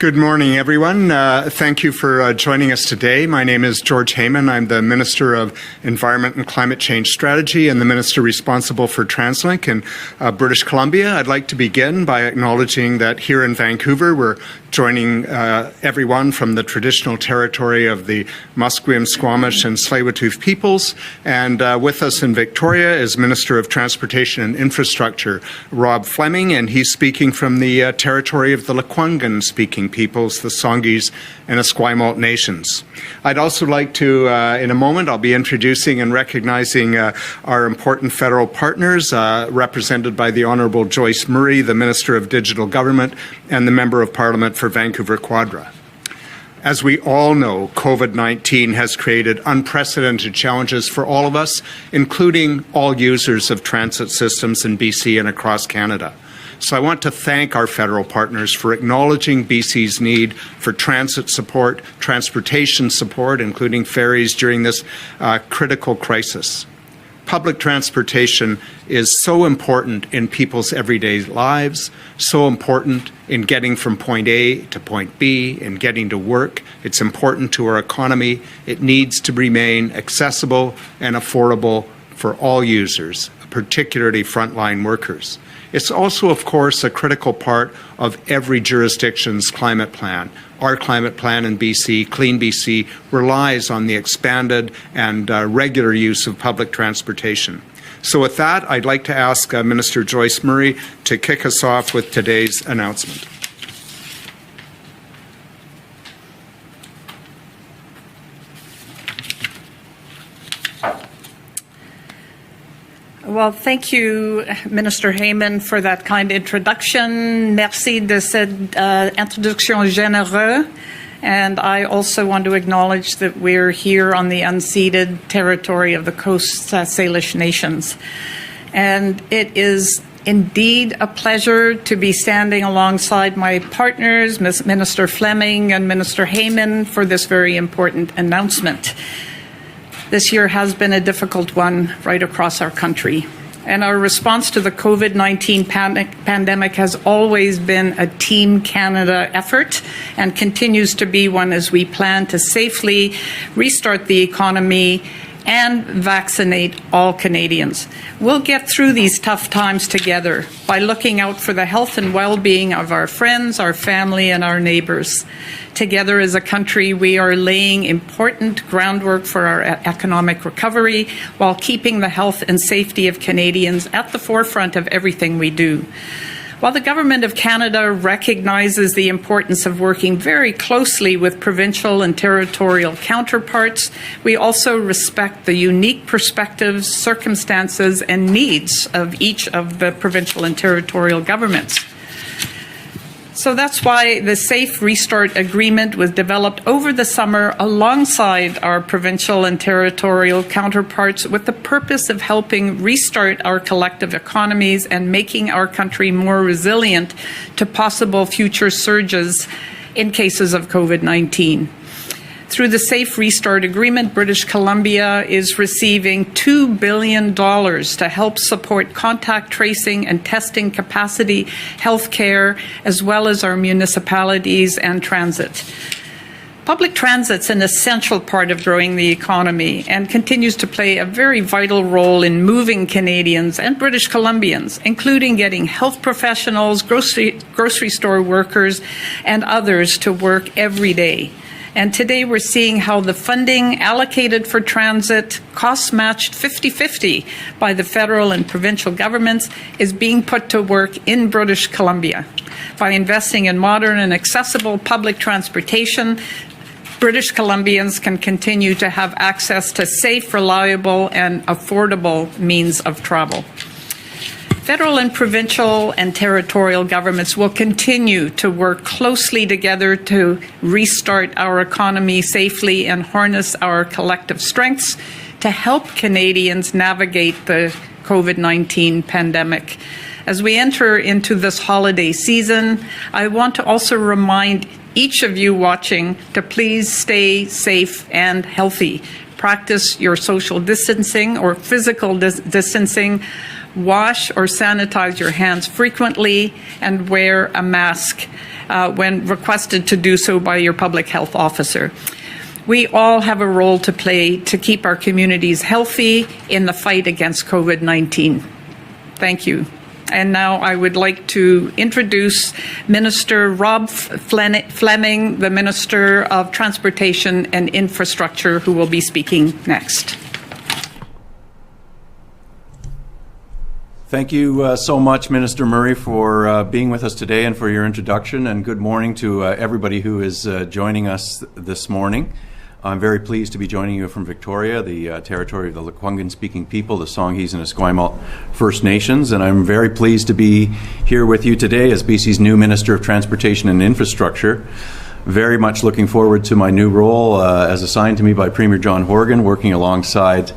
Good morning, everyone. Thank you for joining us today. My name is George Heyman. I'm the Minister of Environment and Climate Change Strategy and the Minister responsible for TransLink in British Columbia. I'd like to begin by acknowledging that here in Vancouver, we're joining everyone from the traditional territory of the Musqueam, Squamish, and Tsleil-Waututh peoples. And with us in Victoria is Minister of Transportation and Infrastructure, Rob Fleming, and he's speaking from the territory of the Lekwungen-speaking peoples, the Songhees and Esquimalt nations. I'd also like to, in a moment, I'll be introducing and recognizing our important federal partners, represented by the Honourable Joyce Murray, the Minister of Digital Government and the Member of Parliament for Vancouver Quadra. As we all know, COVID-19 has created unprecedented challenges for all of us, including all users of transit systems in BC and across Canada. So I want to thank our federal partners for acknowledging BC's need for transit support, transportation support, including ferries during this critical crisis. Public transportation is so important in people's everyday lives, so important in getting from point A to point B, in getting to work. It's important to our economy. It needs to remain accessible and affordable for all users, particularly frontline workers. It's also, of course, a critical part of every jurisdiction's climate plan. Our climate plan in BC, Clean BC, relies on the expanded and regular use of public transportation. So with that, I'd like to ask Minister Joyce Murray to kick us off with today's announcement. Well, thank you, Minister Heyman, for that kind introduction. Merci de cette introduction généreuse. And I also want to acknowledge that we're here on the unceded territory of the Coast Salish Nations. And it is indeed a pleasure to be standing alongside my partners, Minister Fleming and Minister Heyman, for this very important announcement. This year has been a difficult one right across our country. And our response to the COVID-19 pandemic has always been a Team Canada effort and continues to be one as we plan to safely restart the economy and vaccinate all Canadians. We'll get through these tough times together by looking out for the health and well-being of our friends, our family, and our neighbours. Together as a country, we are laying important groundwork for our economic recovery while keeping the health and safety of Canadians at the forefront of everything we do. While the Government of Canada recognizes the importance of working very closely with provincial and territorial counterparts, we also respect the unique perspectives, circumstances, and needs of each of the provincial and territorial governments. So that's why the Safe Restart Agreement was developed over the summer alongside our provincial and territorial counterparts with the purpose of helping restart our collective economies and making our country more resilient to possible future surges in cases of COVID-19. Through the Safe Restart Agreement, British Columbia is receiving $2 billion to help support contact tracing and testing capacity, healthcare, as well as our municipalities and transit. Public transit's an essential part of growing the economy and continues to play a very vital role in moving Canadians and British Columbians, including getting health professionals, grocery store workers, and others to work every day. And today we're seeing how the funding allocated for transit, costs matched 50-50 by the federal and provincial governments, is being put to work in British Columbia. By investing in modern and accessible public transportation, British Columbians can continue to have access to safe, reliable, and affordable means of travel. Federal and provincial and territorial governments will continue to work closely together to restart our economy safely and harness our collective strengths to help Canadians navigate the COVID-19 pandemic. As we enter into this holiday season, I want to also remind each of you watching to please stay safe and healthy. Practice your social distancing or physical distancing. Wash or sanitize your hands frequently and wear a mask when requested to do so by your public health officer. We all have a role to play to keep our communities healthy in the fight against COVID-19. Thank you. And now I would like to introduce Minister Rob Fleming, the Minister of Transportation and Infrastructure, who will be speaking next. Thank you so much, Minister Murray, for being with us today and for your introduction. And good morning to everybody who is joining us this morning. I'm very pleased to be joining you from Victoria, the territory of the Lekwungen-speaking people, the Songhees and Esquimalt First Nations, and I'm very pleased to be here with you today as BC's new Minister of Transportation and Infrastructure. Very much looking forward to my new role as assigned to me by Premier John Horgan, working alongside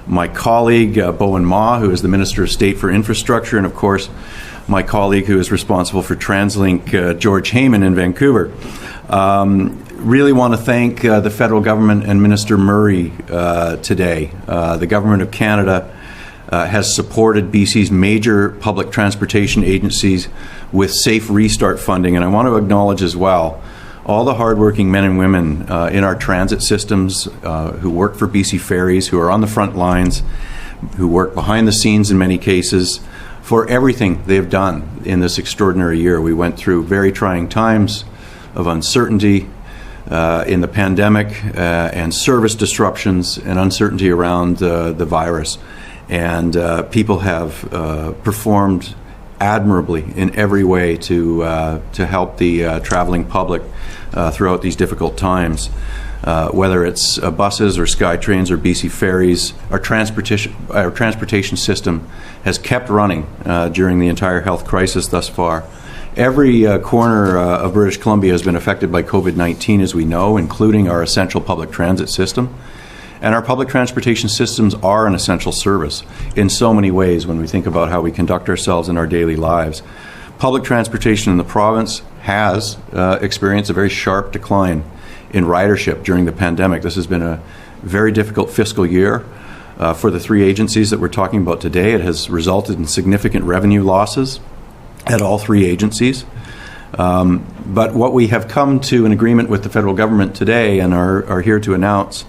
my colleague, Bowen Ma, who is the Minister of State for Infrastructure, and of course, my colleague who is responsible for TransLink, George Heyman in Vancouver. Really want to thank the federal government and Minister Murray today. The Government of Canada has supported BC's major public transportation agencies with safe restart funding, and I want to acknowledge as well all the hardworking men and women in our transit systems who work for BC Ferries, who are on the front lines, who work behind the scenes in many cases, for everything they've done in this extraordinary year. We went through very trying times of uncertainty in the pandemic and service disruptions and uncertainty around the virus. And people have performed admirably in every way to help the traveling public throughout these difficult times. Whether it's buses or SkyTrains or BC Ferries, our transportation system has kept running during the entire health crisis thus far. Every corner of British Columbia has been affected by COVID-19, as we know, including our essential public transit system. And our public transportation systems are an essential service in so many ways when we think about how we conduct ourselves in our daily lives. Public transportation in the province has experienced a very sharp decline in ridership during the pandemic. This has been a very difficult fiscal year for the three agencies that we're talking about today. It has resulted in significant revenue losses at all three agencies. But what we have come to an agreement with the federal government today and are here to announce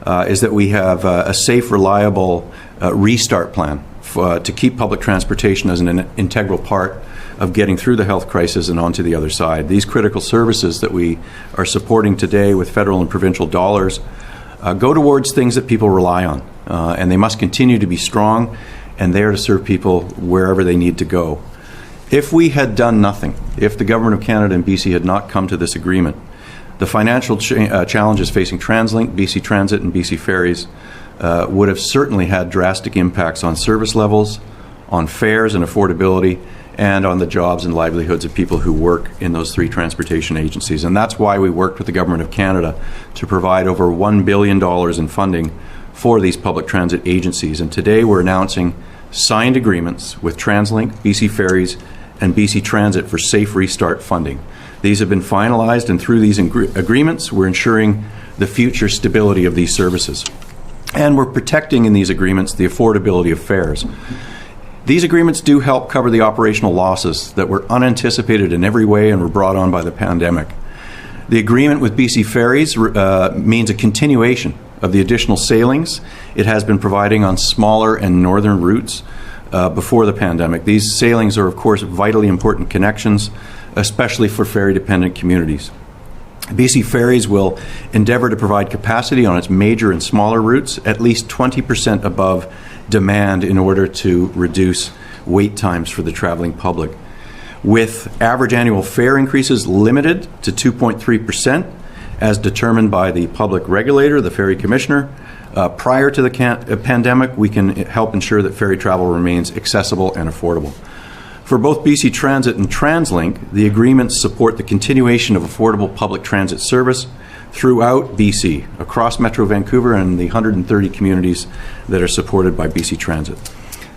is that we have a safe, reliable restart plan to keep public transportation as an integral part of getting through the health crisis and onto the other side. These critical services that we are supporting today with federal and provincial dollars go towards things that people rely on, and they must continue to be strong and there to serve people wherever they need to go. If we had done nothing, if the Government of Canada and BC had not come to this agreement, the financial challenges facing TransLink, BC Transit and BC Ferries would have certainly had drastic impacts on service levels, on fares and affordability, and on the jobs and livelihoods of people who work in those three transportation agencies. And that's why we worked with the Government of Canada to provide over $1 billion in funding for these public transit agencies. And today we're announcing signed agreements with TransLink, BC Ferries, and BC Transit for safe restart funding. These have been finalized, and through these agreements, we're ensuring the future stability of these services. And we're protecting in these agreements the affordability of fares. These agreements do help cover the operational losses that were unanticipated in every way and were brought on by the pandemic. The agreement with BC Ferries means a continuation of the additional sailings it has been providing on smaller and northern routes before the pandemic. These sailings are, of course, vitally important connections, especially for ferry-dependent communities. BC Ferries will endeavour to provide capacity on its major and smaller routes at least 20% above demand in order to reduce wait times for the travelling public. With average annual fare increases limited to 2.3%, as determined by the public regulator, the Ferry Commissioner, prior to the pandemic, we can help ensure that ferry travel remains accessible and affordable. For both BC Transit and TransLink, the agreements support the continuation of affordable public transit service throughout BC, across Metro Vancouver and the 130 communities that are supported by BC Transit.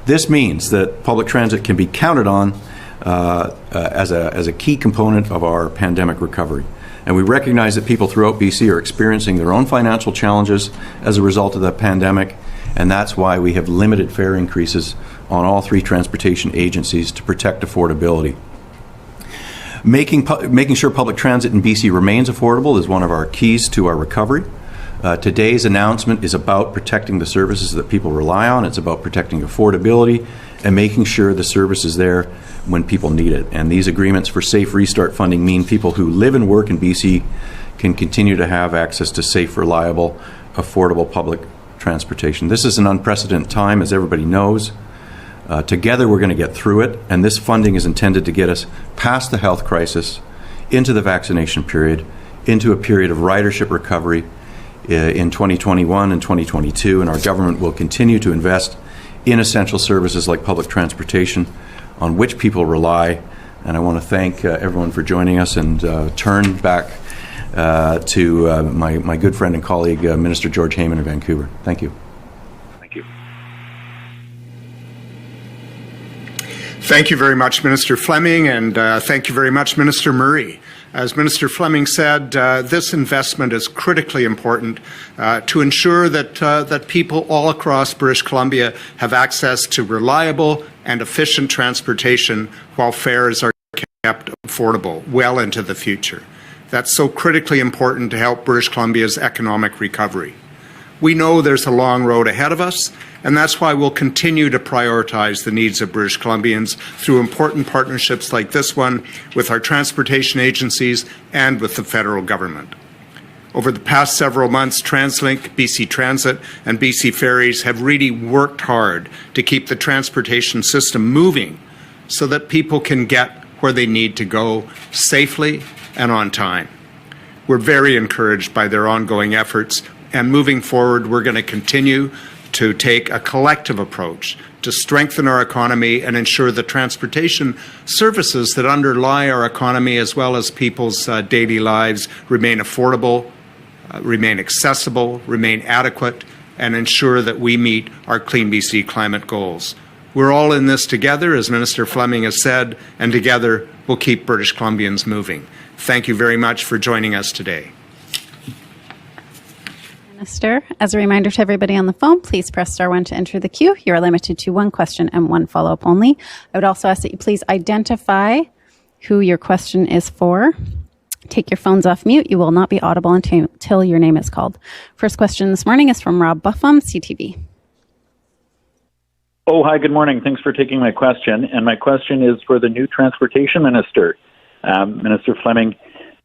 This means that public transit can be counted on as a key component of our pandemic recovery. And we recognize that people throughout BC are experiencing their own financial challenges as a result of the pandemic, and that's why we have limited fare increases on all three transportation agencies to protect affordability. Making sure public transit in BC remains affordable is one of our keys to our recovery. Today's announcement is about protecting the services that people rely on. It's about protecting affordability and making sure the service is there when people need it. And these agreements for safe restart funding mean people who live and work in BC can continue to have access to safe, reliable, affordable public transportation. This is an unprecedented time, as everybody knows. Together we're going to get through it, and this funding is intended to get us past the health crisis, into the vaccination period, into a period of ridership recovery in 2021 and 2022, and our government will continue to invest in essential services like public transportation on which people rely. And I want to thank everyone for joining us and turn back to my good friend and colleague, Minister George Heyman of Vancouver. Thank you. Thank you. Thank you very much, Minister Fleming, and thank you very much, Minister Murray. As Minister Fleming said, this investment is critically important to ensure that people all across British Columbia have access to reliable and efficient transportation while fares are kept affordable well into the future. That's so critically important to help British Columbia's economic recovery. We know there's a long road ahead of us, and that's why we'll continue to prioritize the needs of British Columbians through important partnerships like this one with our transportation agencies and with the federal government. Over the past several months, TransLink, BC Transit, and BC Ferries have really worked hard to keep the transportation system moving so that people can get where they need to go safely and on time. We're very encouraged by their ongoing efforts, and moving forward, we're going to continue to take a collective approach to strengthen our economy and ensure the transportation services that underlie our economy as well as people's daily lives remain affordable, remain accessible, remain adequate, and ensure that we meet our Clean BC climate goals. We're all in this together, as Minister Fleming has said, and together we'll keep British Columbians moving. Thank you very much for joining us today. Minister, as a reminder to everybody on the phone, please press star 1 to enter the queue. You are limited to one question and one follow-up only. I would also ask that you please identify who your question is for. Take your phones off mute. You will not be audible until your name is called. First question this morning is from Rob Buffum, CTV. Oh, hi, good morning. Thanks for taking my question. And my question is for the new Transportation Minister, Minister Fleming.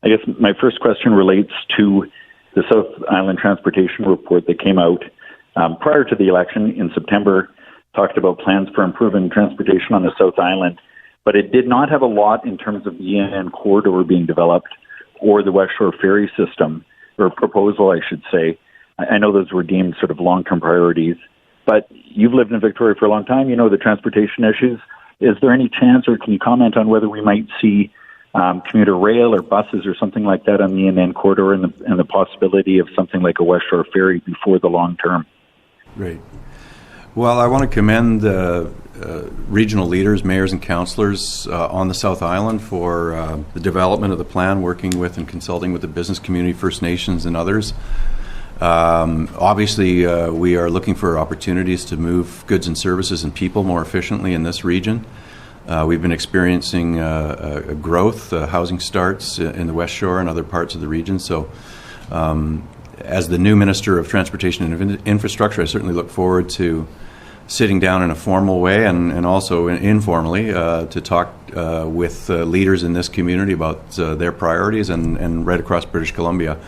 I guess my first question relates to the South Island Transportation Report that came out prior to the election in September, talked about plans for improving transportation on the South Island, but it did not have a lot in terms of the ENN corridor being developed or the West Shore ferry system, or proposal, I should say. I know those were deemed sort of long-term priorities, but you've lived in Victoria for a long time. You know the transportation issues. Is there any chance, or can you comment on whether we might see commuter rail or buses or something like that on the ENN corridor and the possibility of something like a West Shore ferry before the long term? Great. Well, I want to commend regional leaders, mayors and councillors on the South Island for the development of the plan, working with and consulting with the business community, First Nations and others. Obviously, we are looking for opportunities to move goods and services and people more efficiently in this region. We've been experiencing growth, housing starts in the West Shore and other parts of the region. So as the new Minister of Transportation and Infrastructure, I certainly look forward to sitting down in a formal way and also informally to talk with leaders in this community about their priorities and right across British Columbia.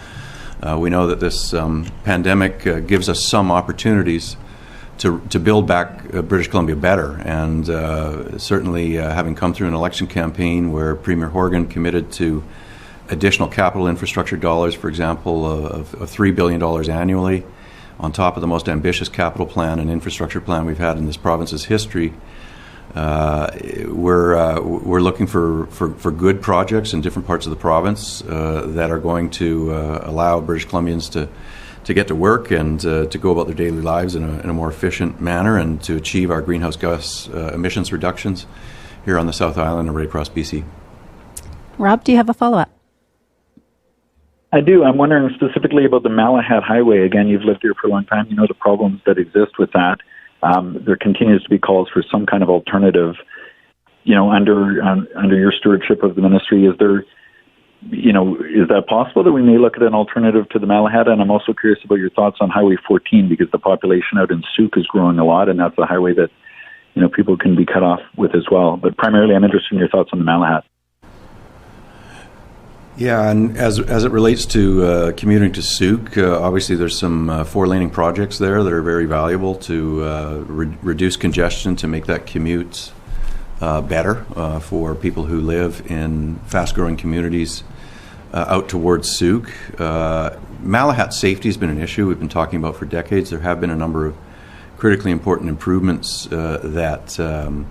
We know that this pandemic gives us some opportunities to build back British Columbia better, and certainly having come through an election campaign where Premier Horgan committed to additional capital infrastructure dollars, for example, of $3 billion annually, on top of the most ambitious capital plan and infrastructure plan we've had in this province's history. We're looking for good projects in different parts of the province that are going to allow British Columbians to get to work and to go about their daily lives in a more efficient manner and to achieve our greenhouse gas emissions reductions here on the South Island and right across BC. Rob, do you have a follow-up? I do. I'm wondering specifically about the Malahat Highway. Again, you've lived here for a long time. You know the problems that exist with that. There continues to be calls for some kind of alternative under your stewardship of the ministry, is that possible that we may look at an alternative to the Malahat? And I'm also curious about your thoughts on Highway 14, because the population out in Souk is growing a lot, and that's a highway that people can be cut off with as well. But primarily, I'm interested in your thoughts on the Malahat. Yeah, and as it relates to commuting to Souk, obviously there's some 4-laning projects there that are very valuable to reduce congestion, to make that commute better for people who live in fast-growing communities out towards Souk. Malahat safety has been an issue we've been talking about for decades. There have been a number of critically important improvements that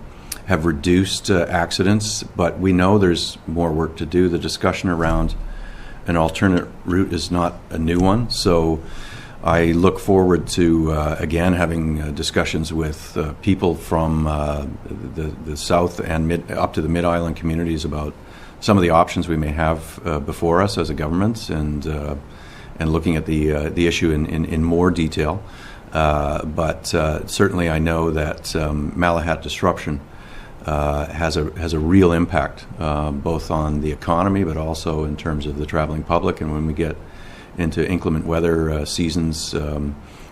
have reduced accidents, but we know there's more work to do. The discussion around an alternate route is not a new one, so I look forward to, again, having discussions with people from the south and up to the Mid-Island communities about some of the options we may have before us as a government, and looking at the issue in more detail. But certainly I know that Malahat disruption has a real impact, both on the economy, but also in terms of the traveling public. And when we get into inclement weather seasons,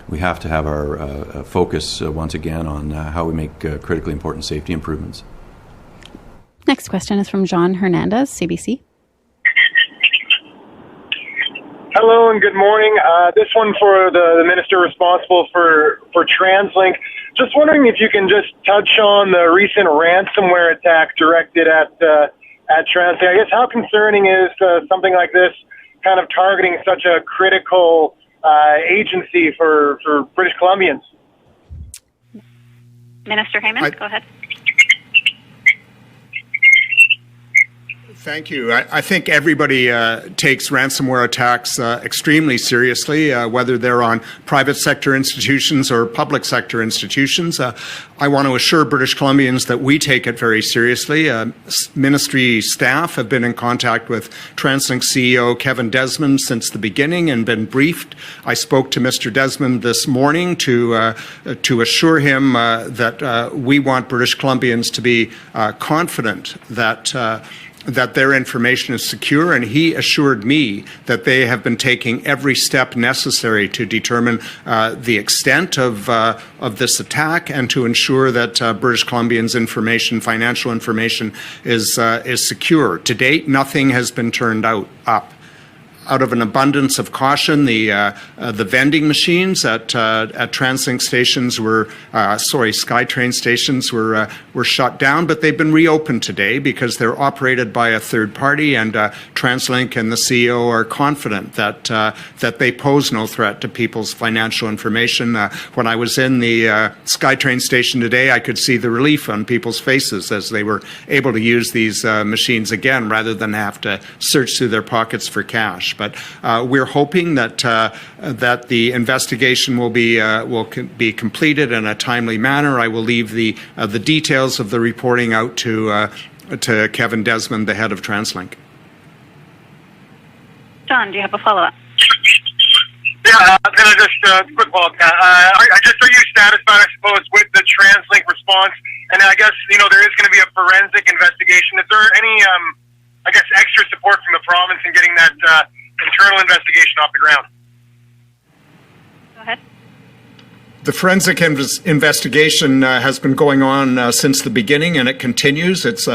we have to have our focus once again on how we make critically important safety improvements. Next question is from John Hernandez, CBC. Hello and good morning. This one for the minister responsible for TransLink. Just wondering if you can just touch on the recent ransomware attack directed at TransLink. I guess how concerning is something like this kind of targeting such a critical agency for British Columbians? Minister Heyman, go ahead. Thank you. I think everybody takes ransomware attacks extremely seriously, whether they're on private sector institutions or public sector institutions. I want to assure British Columbians that we take it very seriously. Ministry staff have been in contact with TransLink CEO Kevin Desmond since the beginning and been briefed. I spoke to Mr. Desmond this morning to assure him that we want British Columbians to be confident that their information is secure, and he assured me that they have been taking every step necessary to determine the extent of this attack and to ensure that British Columbians' information, financial information, is secure. To date, nothing has been turned up. Out of an abundance of caution, the vending machines at TransLink stations SkyTrain stations were shut down, but they've been reopened today because they're operated by a third party, and TransLink and the CEO are confident that they pose no threat to people's financial information. When I was in the SkyTrain station today, I could see the relief on people's faces as they were able to use these machines again rather than have to search through their pockets for cash. But we're hoping that the investigation will be completed in a timely manner. I will leave the details of the reporting out to Kevin Desmond, the head of TransLink. John, do you have a follow-up? Yeah, then I just quick follow-up. Are you satisfied, I suppose, with the TransLink response? And I guess there is going to be a forensic investigation. Is there any extra support from the province in getting that internal investigation off the ground? Go ahead. The forensic investigation has been going on since the beginning, and it continues. It's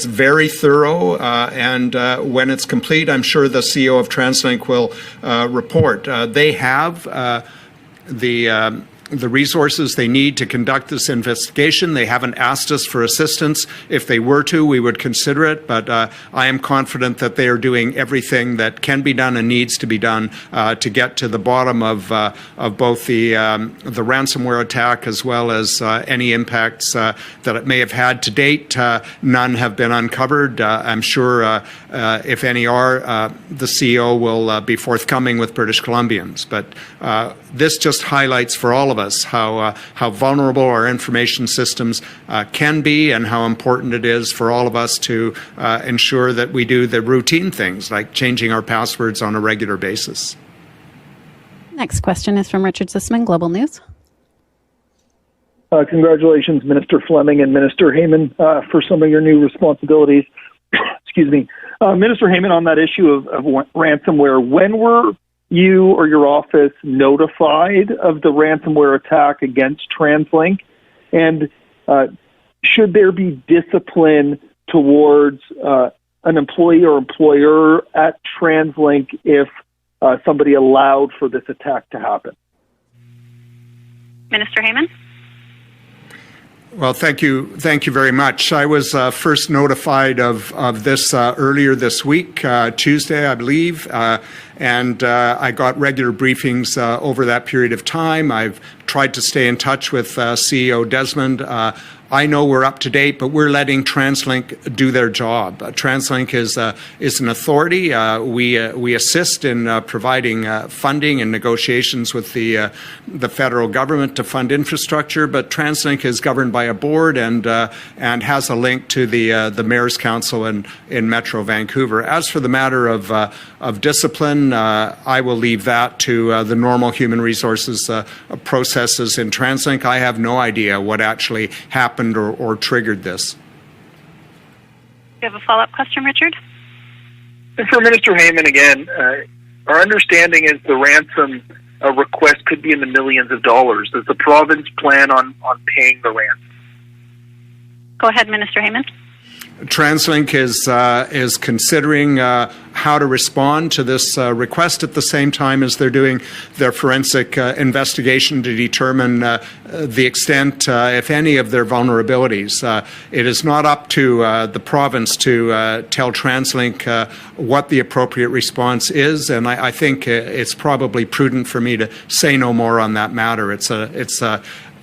very thorough, and when it's complete, I'm sure the CEO of TransLink will report. They have the resources they need to conduct this investigation. They haven't asked us for assistance. If they were to, we would consider it, but I am confident that they are doing everything that can be done and needs to be done to get to the bottom of both the ransomware attack as well as any impacts that it may have had. To date, none have been uncovered. I'm sure if any are, the CEO will be forthcoming with British Columbians. But this just highlights for all of us how vulnerable our information systems can be, and how important it is for all of us to ensure that we do the routine things like changing our passwords on a regular basis. Next question is from Richard Sussman, Global News. Congratulations, Minister Fleming and Minister Heyman, for some of your new responsibilities. Excuse me. Minister Heyman, on that issue of ransomware, when were you or your office notified of the ransomware attack against TransLink? And should there be discipline towards an employee or employer at TransLink if somebody allowed for this attack to happen? Minister Heyman? Well, thank you very much. I was first notified of this earlier this week, Tuesday, I believe, and I got regular briefings over that period of time. I've tried to stay in touch with CEO Desmond. I know we're up to date, but we're letting TransLink do their job. TransLink is an authority. We assist in providing funding and negotiations with the federal government to fund infrastructure. But TransLink is governed by a board and has a link to the Mayor's Council in Metro Vancouver. As for the matter of discipline, I will leave that to the normal human resources processes in TransLink. I have no idea what actually happened or triggered this. Do you have a follow-up question, Richard? And for Minister Heyman again, our understanding is the ransom request could be in the millions of dollars. Does the province plan on paying the ransom? Go ahead, Minister Heyman. TransLink is considering how to respond to this request at the same time as they're doing their forensic investigation to determine the extent, if any, of their vulnerabilities. It is not up to the province to tell TransLink what the appropriate response is, and I think it's probably prudent for me to say no more on that matter.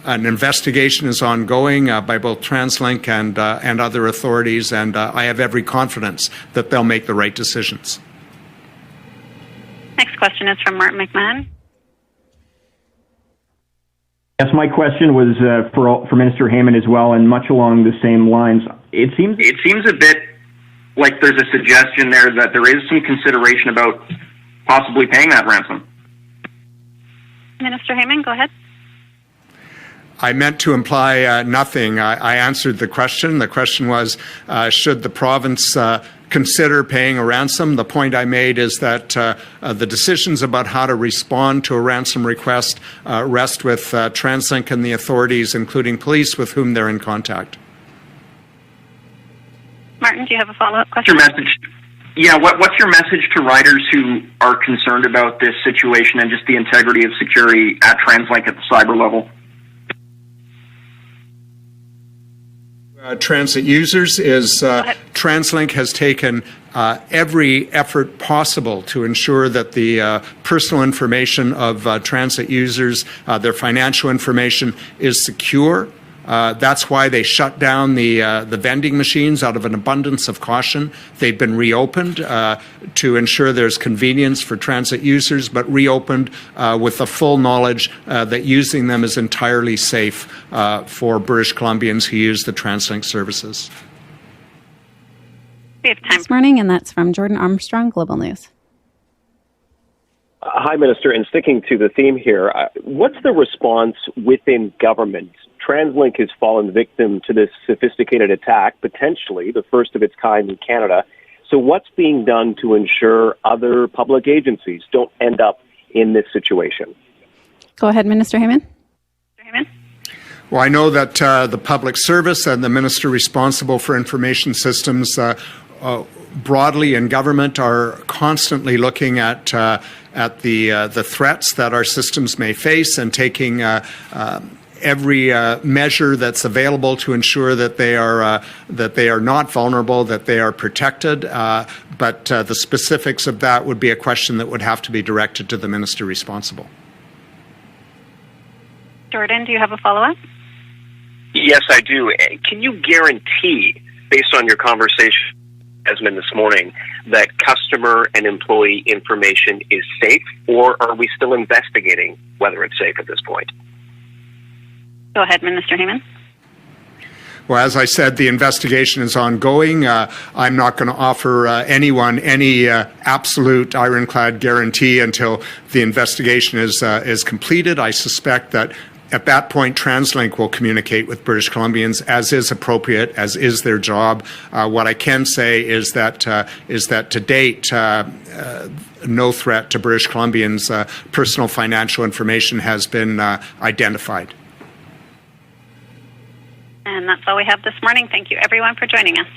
An investigation is ongoing by both TransLink and other authorities, and I have every confidence that they'll make the right decisions. Next question is from Martin McMahon. Yes, my question was for Minister Heyman as well, and much along the same lines. It seems a bit like there's a suggestion there that there is some consideration about possibly paying that ransom. Minister Heyman, go ahead. I meant to imply nothing. I answered the question. The question was, should the province consider paying a ransom? The point I made is that the decisions about how to respond to a ransom request rest with TransLink and the authorities, including police, with whom they're in contact. Martin, do you have a follow-up question? What's your message? Yeah, what's your message to riders who are concerned about this situation and just the integrity of security at TransLink at the cyber level? Transit users is TransLink has taken every effort possible to ensure that the personal information of transit users, their financial information, is secure. That's why they shut down the vending machines out of an abundance of caution. They've been reopened to ensure there's convenience for transit users, but reopened with the full knowledge that using them is entirely safe for British Columbians who use the TransLink services. We have time. This morning, and that's from Jordan Armstrong, Global News. Hi, Minister, and sticking to the theme here, what's the response within government? TransLink has fallen victim to this sophisticated attack, potentially the first of its kind in Canada. So what's being done to ensure other public agencies don't end up in this situation? Go ahead, Minister Heyman. Well, I know that the Public Service and the Minister responsible for information systems broadly in government are constantly looking at the threats that our systems may face and taking every measure that's available to ensure that they are not vulnerable, that they are protected. But the specifics of that would be a question that would have to be directed to the minister responsible. Jordan, do you have a follow-up? Yes, I do. Can you guarantee, based on your conversation with Desmond this morning, that customer and employee information is safe, or are we still investigating whether it's safe at this point? Go ahead, Minister Heyman. Well, as I said, the investigation is ongoing. I'm not going to offer anyone any absolute ironclad guarantee until the investigation is completed. I suspect that At that point, TransLink will communicate with British Columbians as is appropriate, as is their job. What I can say is that to date, no threat to British Columbians' personal financial information has been identified. And that's all we have this morning. Thank you, everyone, for joining us.